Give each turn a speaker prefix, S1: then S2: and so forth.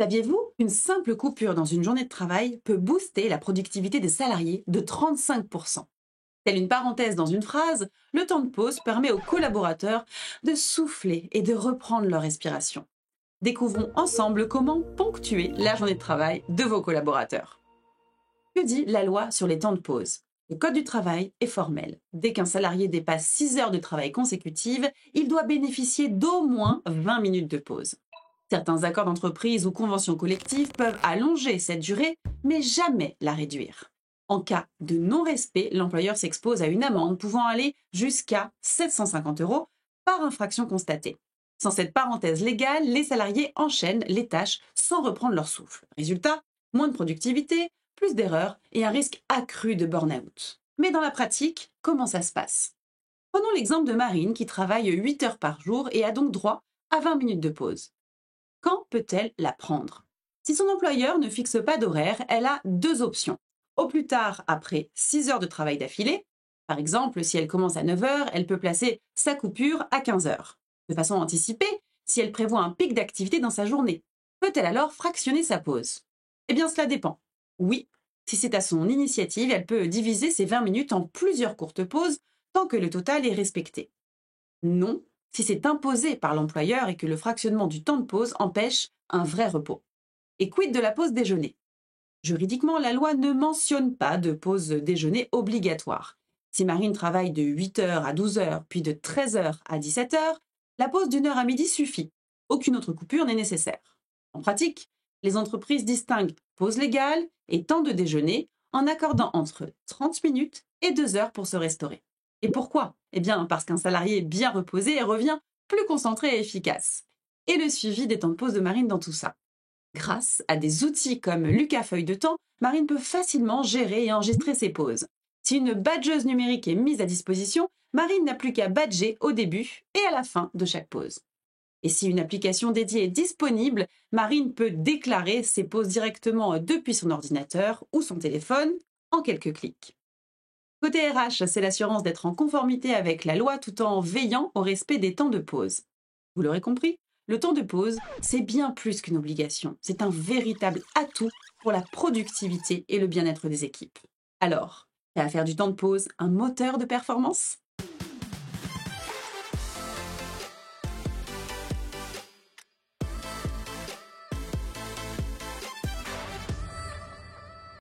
S1: Saviez-vous qu'une simple coupure dans une journée de travail peut booster la productivité des salariés de 35%? Telle une parenthèse dans une phrase, le temps de pause permet aux collaborateurs de souffler et de reprendre leur respiration. Découvrons ensemble comment ponctuer la journée de travail de vos collaborateurs. Que dit la loi sur les temps de pause? Le Code du travail est formel. Dès qu'un salarié dépasse 6 heures de travail consécutives, il doit bénéficier d'au moins 20 minutes de pause. Certains accords d'entreprise ou conventions collectives peuvent allonger cette durée, mais jamais la réduire. En cas de non-respect, l'employeur s'expose à une amende pouvant aller jusqu'à 750 euros par infraction constatée. Sans cette parenthèse légale, les salariés enchaînent les tâches sans reprendre leur souffle. Résultat, moins de productivité, plus d'erreurs et un risque accru de burn-out. Mais dans la pratique, comment ça se passe? Prenons l'exemple de Marine qui travaille 8 heures par jour et a donc droit à 20 minutes de pause. Quand peut-elle la prendre? Si son employeur ne fixe pas d'horaire, elle a deux options. Au plus tard, après 6 heures de travail d'affilée, par exemple, si elle commence à 9 heures, elle peut placer sa coupure à 15 heures. De façon anticipée, si elle prévoit un pic d'activité dans sa journée, peut-elle alors fractionner sa pause? Eh bien, cela dépend. Oui, si c'est à son initiative, elle peut diviser ses 20 minutes en plusieurs courtes pauses tant que le total est respecté. Non, si c'est imposé par l'employeur et que le fractionnement du temps de pause empêche un vrai repos. Et quid de la pause déjeuner? Juridiquement, la loi ne mentionne pas de pause déjeuner obligatoire. Si Marine travaille de 8 heures à 12 heures, puis de 13 heures à 17 heures, la pause d'une heure à midi suffit. Aucune autre coupure n'est nécessaire. En pratique, les entreprises distinguent pause légale et temps de déjeuner en accordant entre 30 minutes et 2 heures pour se restaurer. Et pourquoi? Eh bien, parce qu'un salarié bien reposé revient plus concentré et efficace. Et le suivi des temps de pause de Marine dans tout ça. Grâce à des outils comme Lucas Feuille de temps, Marine peut facilement gérer et enregistrer ses pauses. Si une badgeuse numérique est mise à disposition, Marine n'a plus qu'à badger au début et à la fin de chaque pause. Et si une application dédiée est disponible, Marine peut déclarer ses pauses directement depuis son ordinateur ou son téléphone en quelques clics. Côté RH, c'est l'assurance d'être en conformité avec la loi tout en veillant au respect des temps de pause. Vous l'aurez compris, le temps de pause, c'est bien plus qu'une obligation. C'est un véritable atout pour la productivité et le bien-être des équipes. Alors, prêt à faire du temps de pause un moteur de performance?